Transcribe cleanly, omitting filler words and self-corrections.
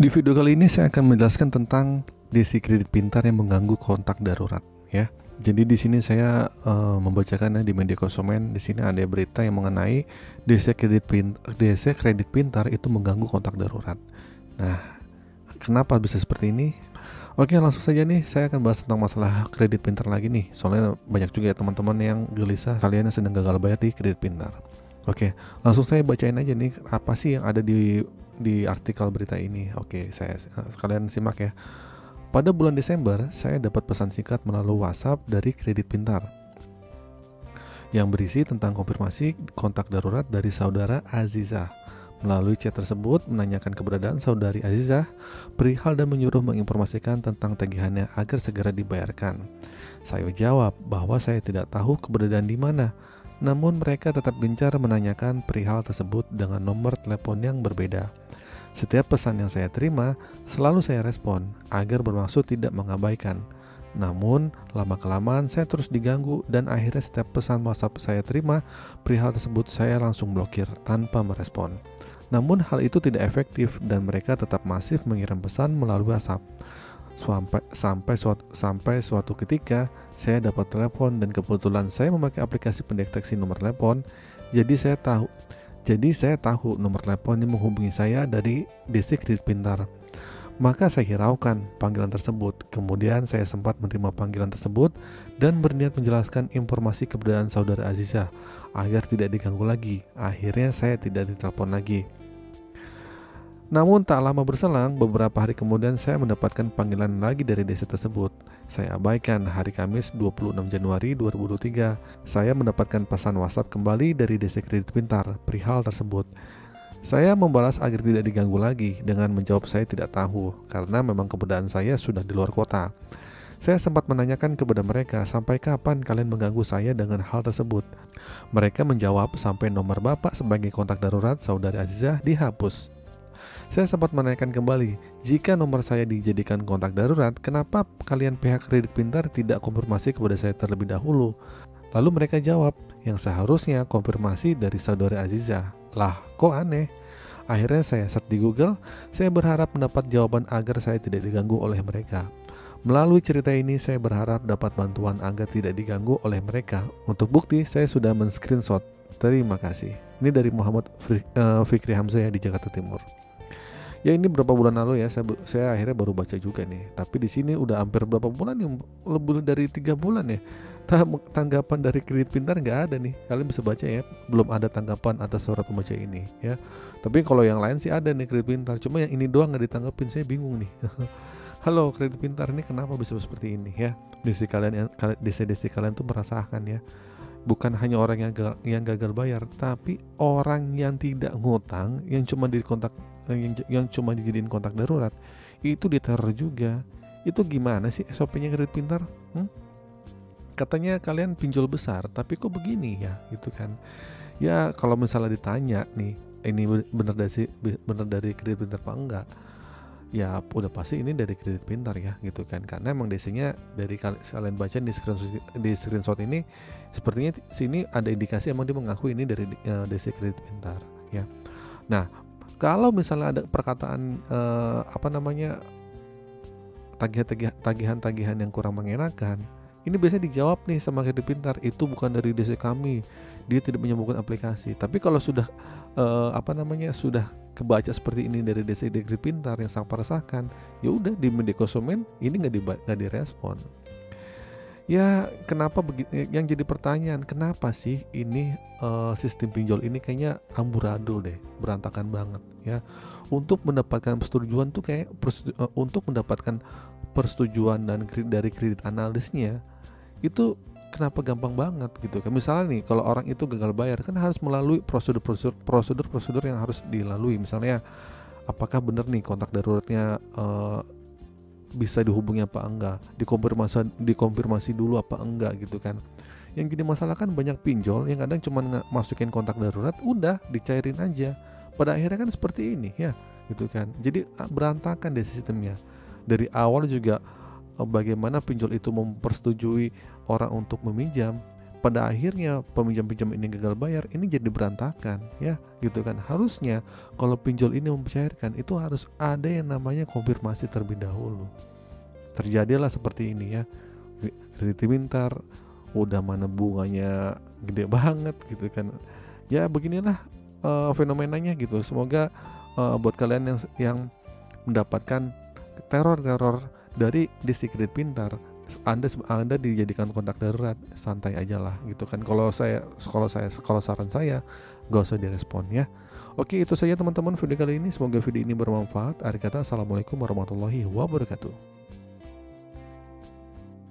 Di video kali ini saya akan menjelaskan tentang DC kredit pintar yang mengganggu kontak darurat ya. Jadi di sini saya membacakannya di media konsumen. Di sini ada berita yang mengenai DC kredit pintar itu mengganggu kontak darurat. Nah, kenapa bisa seperti ini? Oke, langsung saja nih saya akan bahas tentang masalah kredit pintar lagi nih. Soalnya banyak juga ya teman-teman yang gelisah, kalian yang sedang gagal bayar di kredit pintar. Oke, langsung saya bacain aja nih apa sih yang ada di artikel berita ini. Oke, saya sekalian simak ya. Pada bulan Desember, saya dapat pesan singkat melalui WhatsApp dari Kredit Pintar yang berisi tentang konfirmasi kontak darurat dari saudara Azizah. Melalui chat tersebut menanyakan keberadaan saudari Azizah perihal dan menyuruh menginformasikan tentang tagihannya agar segera dibayarkan. Saya jawab bahwa saya tidak tahu keberadaan di mana. Namun mereka tetap gencar menanyakan perihal tersebut dengan nomor telepon yang berbeda. Setiap pesan yang saya terima, selalu saya respon agar bermaksud tidak mengabaikan. Namun, lama-kelamaan saya terus diganggu dan akhirnya setiap pesan WhatsApp saya terima, perihal tersebut saya langsung blokir tanpa merespon. Namun hal itu tidak efektif dan mereka tetap masif mengirim pesan melalui WhatsApp. Sampai suatu ketika saya dapat telepon dan kebetulan saya memakai aplikasi pendeteksi nomor telepon, jadi saya tahu nomor telepon yang menghubungi saya dari DC Kredit Pintar. Maka saya hiraukan panggilan tersebut. Kemudian saya sempat menerima panggilan tersebut dan berniat menjelaskan informasi keberadaan saudara Azizah agar tidak diganggu lagi. Akhirnya saya tidak ditelepon lagi. Namun tak lama berselang, beberapa hari kemudian saya mendapatkan panggilan lagi dari DC tersebut. Saya abaikan. Hari Kamis 26 Januari 2023, saya mendapatkan pesan WhatsApp kembali dari DC Kredit Pintar perihal tersebut. Saya membalas agar tidak diganggu lagi dengan menjawab saya tidak tahu karena memang keberadaan saya sudah di luar kota. Saya sempat menanyakan kepada mereka sampai kapan kalian mengganggu saya dengan hal tersebut. Mereka menjawab sampai nomor bapak sebagai kontak darurat saudari Azizah dihapus. Saya sempat menanyakan kembali, jika nomor saya dijadikan kontak darurat, kenapa kalian pihak Kredit Pintar tidak konfirmasi kepada saya terlebih dahulu? Lalu mereka jawab, yang seharusnya konfirmasi dari saudara Azizah. Lah, kok aneh? Akhirnya saya search di Google, saya berharap mendapat jawaban agar saya tidak diganggu oleh mereka. Melalui cerita ini, saya berharap dapat bantuan agar tidak diganggu oleh mereka. Untuk bukti, saya sudah men-screenshot. Terima kasih. Ini dari Muhammad Fikri Hamzah ya, di Jakarta Timur. Ya ini berapa bulan lalu ya, saya akhirnya baru baca juga nih. Tapi di sini udah hampir berapa bulan, yang lebih dari 3 bulan ya. Tanggapan dari Kredit Pintar nggak ada nih. Kalian bisa baca ya, belum ada tanggapan atas surat pembaca ini ya. Tapi kalau yang lain sih ada nih Kredit Pintar. Cuma yang ini doang nggak ditanggapin, saya bingung nih. Halo Kredit Pintar, ini kenapa bisa seperti ini ya? DC kalian tuh merasakan ya. Bukan hanya orang yang gagal bayar, tapi orang yang tidak ngutang, yang cuma dijadiin kontak darurat, itu diteror juga. Itu gimana sih SOP-nya Kredit Pintar? Katanya kalian pinjol besar, tapi kok begini ya, gitu kan? Ya kalau misalnya ditanya nih, ini benar dari Kredit Pintar apa enggak? Ya udah pasti ini dari Kredit Pintar ya, gitu kan, karena emang DC-nya dari kalian baca di screenshot ini, sepertinya sini ada indikasi emang dia mengaku ini dari DC Kredit Pintar ya. Nah, kalau misalnya ada perkataan tagihan-tagihan yang kurang mengenakan, ini biasanya dijawab nih sama Kredit Pintar, itu bukan dari DC kami, dia tidak menyambungkan aplikasi. Tapi kalau sudah sudah kebaca seperti ini dari DC Kredit Pintar yang sangat meresahkan, ya udah di media konsumen ini nggak direspon. Ya kenapa begitu? Yang jadi pertanyaan, kenapa sih ini sistem pinjol ini kayaknya amburadul deh, berantakan banget ya. Untuk mendapatkan persetujuan tuh untuk mendapatkan persetujuan dari kredit analisnya itu kenapa gampang banget gitu kan. Misalnya nih kalau orang itu gagal bayar kan harus melalui prosedur yang harus dilalui. Misalnya apakah benar nih kontak daruratnya bisa dihubungi apa enggak, dikonfirmasi dulu apa enggak gitu kan. Yang jadi masalah kan banyak pinjol yang kadang cuma masukin kontak darurat udah dicairin aja, pada akhirnya kan seperti ini ya gitu kan. Jadi berantakan deh sistemnya dari awal juga. Bagaimana pinjol itu mempersetujui orang untuk meminjam, pada akhirnya peminjam-pinjam ini gagal bayar, ini jadi berantakan ya gitu kan. Harusnya kalau pinjol ini mencairkan itu harus ada yang namanya konfirmasi terlebih dahulu. Terjadilah seperti ini ya, kredit pintar udah mana bunganya gede banget gitu kan. Ya beginilah fenomenanya gitu. Semoga buat kalian yang mendapatkan teror dari distrik kredit pintar, anda dijadikan kontak darurat, santai aja lah gitu kan. Kalau saran saya gak usah direspon ya. Oke, itu saja teman-teman video kali ini. Semoga video ini bermanfaat. Akhir kata, assalamualaikum warahmatullahi wabarakatuh.